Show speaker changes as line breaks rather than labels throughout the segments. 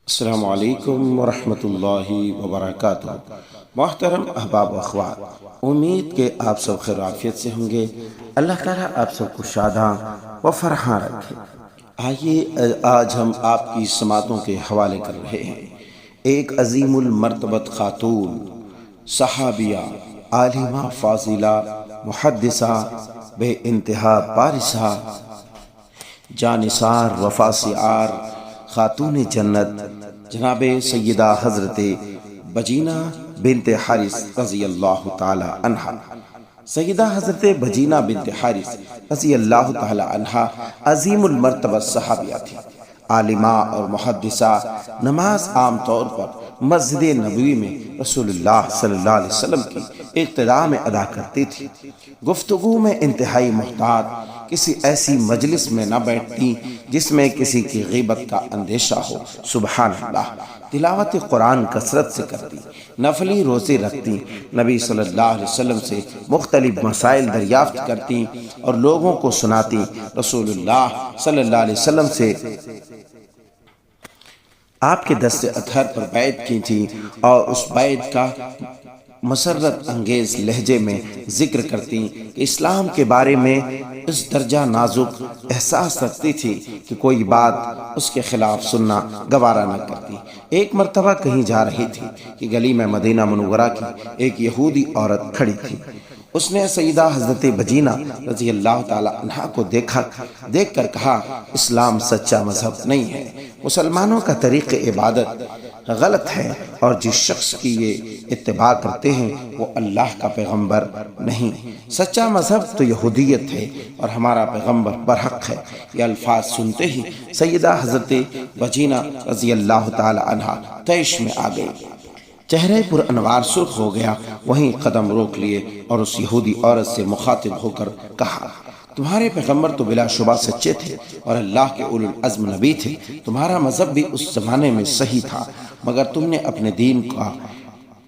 السلام علیکم ورحمۃ اللہ وبرکاتہ۔ محترم احباب و اخوات، امید کہ آپ سب خیر و عافیت سے ہوں گے۔ اللہ تعالیٰ آپ سب کو شاداں و فرحاں رکھے۔ آئیے آج ہم آپ کی سماعتوں کے حوالے کر رہے ہیں ایک عظیم المرتبت خاتون، صحابیہ، عالمہ فاضلہ، محدثہ، بے انتہا بارسہ، جانثار وفا سیار، خاتون جنت، جناب سیدہ حضرت بجینہ بنت حارث رضی اللہ تعالی عنہا۔ سیدہ حضرت بجینہ بنت حارث رضی اللہ تعالی عنہا عظیم المرتبہ صحابیہ تھی، عالمہ اور محدثہ۔ نماز عام طور پر مسجد نبوی میں رسول اللہ صلی اللہ علیہ وسلم کی ابتداء میں ادا کرتی تھی۔ گفتگو میں انتہائی محتاط، کسی ایسی مجلس میں نہ بیٹھتی جس میں کسی کی غیبت کا اندیشہ ہو۔ سبحان اللہ۔ تلاوت قرآن کثرت سے کرتی، نفلی روزے رکھتی، نبی صلی اللہ علیہ وسلم سے مختلف مسائل دریافت کرتی اور لوگوں کو سناتی۔ رسول اللہ صلی اللہ علیہ وسلم سے آپ کے دست اطہر پر بیعت کی تھی اور اس بیعت کا مسرت انگیز لہجے میں ذکر کرتی کہ اسلام کے بارے میں اس درجہ نازک احساس رکھتی تھی کہ کوئی بات اس کے خلاف سننا گوارا نہ کرتی۔ ایک مرتبہ کہیں جا رہی تھی کہ گلی میں مدینہ منورہ کی ایک یہودی عورت کھڑی تھی۔ اس نے سیدہ حضرت بجینہ رضی اللہ تعالی عنہا کو دیکھ کر کہا، اسلام سچا مذہب نہیں ہے، مسلمانوں کا طریق عبادت غلط ہے، اور جس شخص کی یہ اتباع کرتے ہیں وہ اللہ کا پیغمبر نہیں۔ سچا مذہب تو یہودیت ہے اور ہمارا پیغمبر برحق ہے۔ یہ الفاظ سنتے ہی سیدہ حضرت بجینہ رضی اللہ تعالی عنہا طیش میں آ گئی، چہرے پر انوار سرخ ہو گیا، وہیں قدم روک لیے اور اس یہودی عورت سے مخاطب ہو کر کہا، تمہارے پیغمبر تو بلا شبہ سچے تھے اور اللہ کے اولو العزم نبی تھے، تمہارا مذہب بھی اس زمانے میں صحیح تھا، مگر تم نے اپنے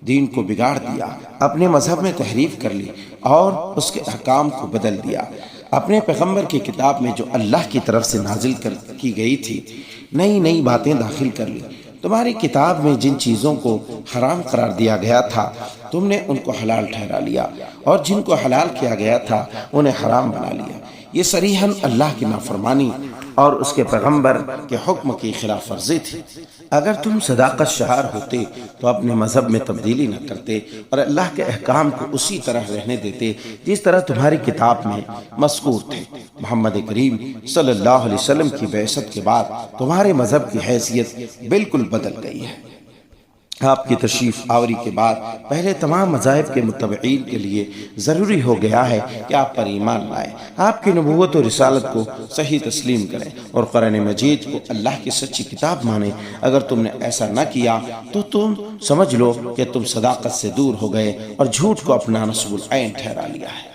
دین کو بگاڑ دیا، اپنے مذہب میں تحریف کر لی اور اس کے احکام کو بدل دیا۔ اپنے پیغمبر کی کتاب میں جو اللہ کی طرف سے نازل کی گئی تھی نئی باتیں داخل کر لی۔ تمہاری کتاب میں جن چیزوں کو حرام قرار دیا گیا تھا تم نے ان کو حلال ٹھہرا لیا، اور جن کو حلال کیا گیا تھا انہیں حرام بنا لیا۔ یہ صریحاً اللہ کی نافرمانی اور اس کے پیغمبر کے حکم کی خلاف ورزی تھی۔ اگر تم صداقت شعار ہوتے تو اپنے مذہب میں تبدیلی نہ کرتے اور اللہ کے احکام کو اسی طرح رہنے دیتے جس طرح تمہاری کتاب میں مذکور تھے۔ محمد کریم صلی اللہ علیہ وسلم کی بعثت کے بعد تمہارے مذہب کی حیثیت بالکل بدل گئی ہے۔ آپ کی تشریف آوری کے بعد پہلے تمام مذاہب کے متبعین کے لیے ضروری ہو گیا ہے کہ آپ پر ایمان لائیں، آپ کی نبوت و رسالت کو صحیح تسلیم کریں اور قرآن مجید کو اللہ کی سچی کتاب مانیں۔ اگر تم نے ایسا نہ کیا تو تم سمجھ لو کہ تم صداقت سے دور ہو گئے اور جھوٹ کو اپنا نصب العین ٹھہرا لیا ہے۔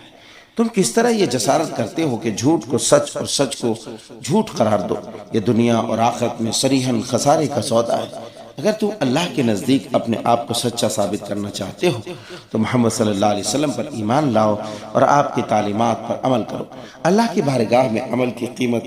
تم کس طرح یہ جسارت کرتے ہو کہ جھوٹ کو سچ اور سچ کو جھوٹ قرار دو؟ یہ دنیا اور آخرت میں صریحاً خسارے کا سودا ہے۔ اگر تم اللہ کے نزدیک اپنے آپ کو سچا ثابت کرنا چاہتے ہو تو محمد صلی اللہ علیہ وسلم پر ایمان لاؤ اور آپ کی تعلیمات پر عمل کرو۔ اللہ کی بارگاہ میں عمل کی قیمت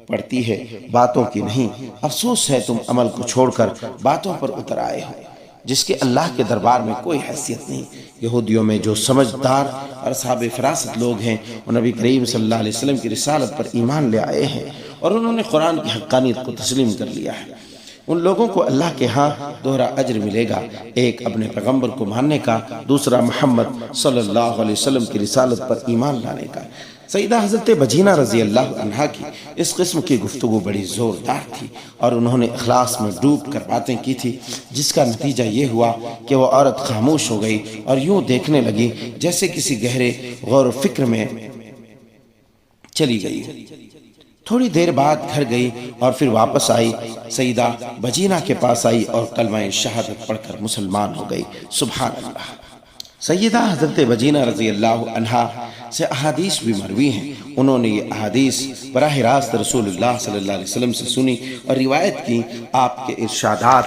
پڑتی ہے، باتوں کی نہیں۔ افسوس ہے تم عمل کو چھوڑ کر باتوں پر اتر آئے ہو جس کے اللہ کے دربار میں کوئی حیثیت نہیں۔ یہودیوں میں جو سمجھدار اور اصحاب فراست لوگ ہیں وہ نبی کریم صلی اللہ علیہ وسلم کی رسالت پر ایمان لے آئے ہیں اور انہوں نے قرآن کی حقانیت کو تسلیم کر لیا ہے۔ ان لوگوں کو اللہ کے ہاں دوہرا اجر ملے گا، ایک اپنے پیغمبر کو ماننے کا، دوسرا محمد صلی اللہ علیہ وسلم کی رسالت پر ایمان لانے کا۔ سیدہ حضرت بجینہ رضی اللہ عنہا کی اس قسم کی گفتگو بڑی زوردار تھی اور انہوں نے اخلاص میں ڈوب کر باتیں کی تھی، جس کا نتیجہ یہ ہوا کہ وہ عورت خاموش ہو گئی اور یوں دیکھنے لگی جیسے کسی گہرے غور و فکر میں چلی گئی۔ تھوڑی دیر بعد گھر گئی اور پھر واپس آئی، سیدہ بجینہ کے پاس آئی اور کلمہ شہادت پڑھ کر مسلمان ہو گئی۔ سبحان اللہ۔ سیدہ حضرت بجینہ رضی اللہ عنہا سے احادیث بھی مروی ہیں۔ انہوں نے یہ احادیث براہ راست رسول اللہ صلی اللہ علیہ وسلم سے سنی اور روایت کی۔ آپ کے ارشادات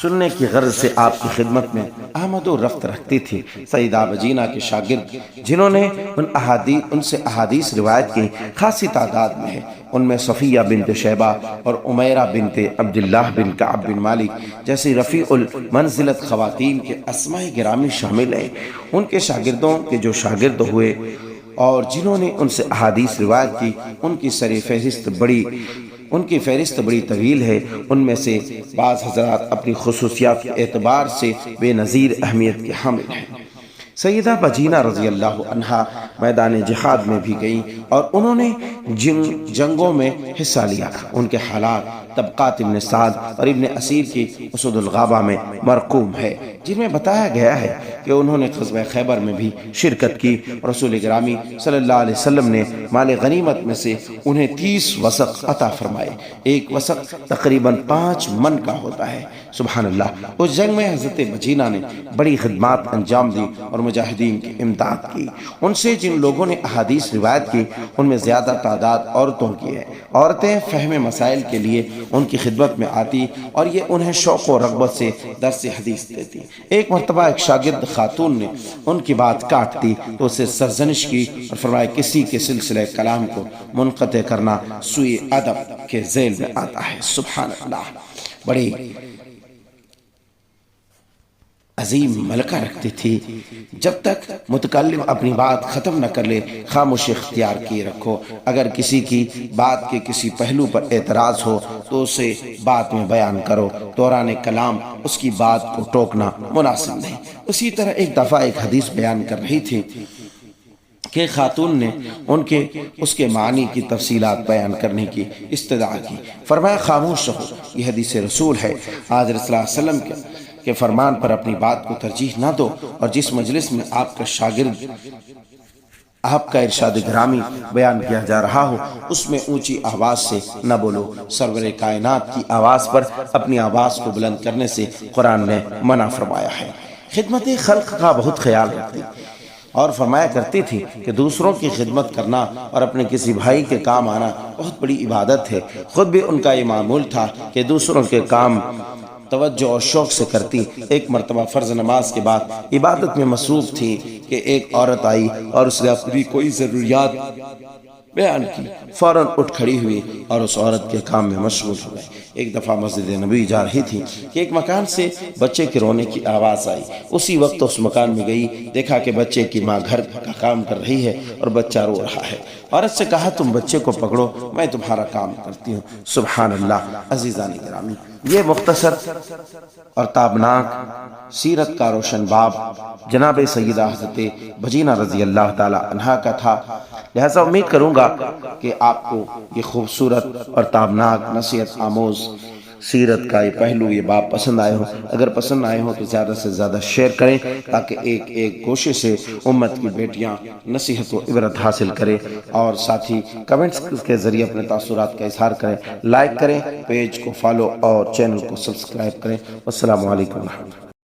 سننے کی غرض سے آپ کی خدمت میں آمد و رفت رکھتی تھی۔ سیدہ بجینہ کے شاگرد جنہوں نے ان سے احادیث روایت کی خاصی تعداد میں ہے، ان میں صفیہ بنت شیبہ اور عمیرہ بنت عبداللہ بن کعب بن مالک جیسی رفیع المنزلت خواتین کے اسماء گرامی شامل ہیں۔ ان کے شاگردوں کے جو شاگرد ہوئے اور جنہوں نے ان سے احادیث روایت کی، ان کی فہرست بڑی طویل ہے۔ ان میں سے بعض حضرات اپنی خصوصیات کے اعتبار سے بے نظیر اہمیت کے حامل ہیں۔ سیدہ بجینہ رضی اللہ عنہا میدان جہاد میں بھی گئیں اور انہوں نے جنگوں میں حصہ لیا۔ ان کے حالات طبقات ابن سعد اور ابن اسیر کی اسود الغابہ میں مرقوم ہے، جن میں بتایا گیا ہے کہ انہوں نے غزوہ خیبر میں بھی شرکت کی۔ رسول گرامی صلی اللہ علیہ وسلم نے مال غنیمت میں سے انہیں 30 وسق عطا فرمائے۔ ایک وسق تقریباً 5 من کا ہوتا ہے۔ سبحان اللہ۔ اس جنگ میں حضرت بجینہ نے بڑی خدمات انجام دی اور مجاہدین کی امداد کی۔ ان سے جن لوگوں نے احادیث روایت کی، ان میں زیادہ تعداد عورتوں کی ہے۔ عورتیں فہم مسائل کے لیے ان کی خدمت میں آتی اور یہ انہیں شوق و رغبت سے درس حدیث دیتی۔ ایک مرتبہ ایک شاگرد خاتون نے ان کی بات کاٹ دی تو اسے سرزنش کی اور فرمایا کسی کے سلسلہ کلام کو منقطع کرنا سوء ادب کے ذیل میں آتا ہے۔ سبحان اللہ۔ بڑی عظیم ملکہ رکھتی تھی، جب تک متکلم اپنی بات ختم نہ کر لے خاموشی اختیار کیے رکھو۔ اگر کسی کی بات کے کسی پہلو پر اعتراض ہو تو اسے بات میں بیان کرو، دوران کلام اس کی بات کو ٹوکنا مناسب نہیں۔ اسی طرح ایک دفعہ ایک حدیث بیان کر رہی تھی کہ خاتون نے اس کے معنی کی تفصیلات بیان کرنے کی استدعا کی۔ فرمایا خاموش رہو، یہ حدیث رسول ہے۔ حضرت صلی اللہ علیہ وسلم کے فرمان پر اپنی بات کو ترجیح نہ دو، اور جس مجلس میں آپ کا شاگرد آپ کا ارشاد گرامی بیان کیا جا رہا ہو اس میں اونچی آواز سے نہ بولو۔ سرور کائنات کی آواز پر اپنی آواز کو بلند کرنے سے قرآن نے منع فرمایا ہے۔ خدمت خلق کا بہت خیال رکھتی اور فرمایا کرتی تھی کہ دوسروں کی خدمت کرنا اور اپنے کسی بھائی کے کام آنا بہت بڑی عبادت ہے۔ خود بھی ان کا یہ معمول تھا کہ دوسروں کے کام توجہ اور شوق سے کرتی۔ ایک مرتبہ فرض نماز کے بعد عبادت میں مصروف تھی کہ ایک عورت آئی اور اس نے اپنی کوئی ضروریات بیان کی۔ فوراً اٹھ کھڑی ہوئی اور اس عورت کے کام میں مشغول ہو گئی۔ ایک دفعہ مسجد نبوی جا رہی تھی کہ ایک مکان سے بچے کے رونے کی آواز آئی۔ اسی وقت اس مکان میں گئی، دیکھا کہ بچے کی ماں گھر کا کام کر رہی ہے اور بچہ رو رہا ہے۔ عورت سے کہا تم بچے کو پکڑو، میں تمہارا کام کرتی ہوں۔ سبحان اللہ۔ عزیزان گرامی، یہ مختصر اور تابناک سیرت کا روشن باب جناب سیدہ حضرت بجینہ رضی اللہ تعالی عنہا کا تھا۔ لہذا امید کروں گا کہ آپ کو یہ خوبصورت اور تابناک نصیحت آموز سیرت کا یہ پہلو، یہ باب پسند آئے ہو۔ اگر پسند آئے ہو تو زیادہ سے زیادہ شیئر کریں تاکہ ایک ایک کوشش سے امت کی بیٹیاں نصیحت و عبرت حاصل کریں، اور ساتھ ہی کمنٹس کے ذریعے اپنے تاثرات کا اظہار کریں، لائک کریں، پیج کو فالو اور چینل کو سبسکرائب کریں۔ والسلام علیکم ورحمۃ اللہ۔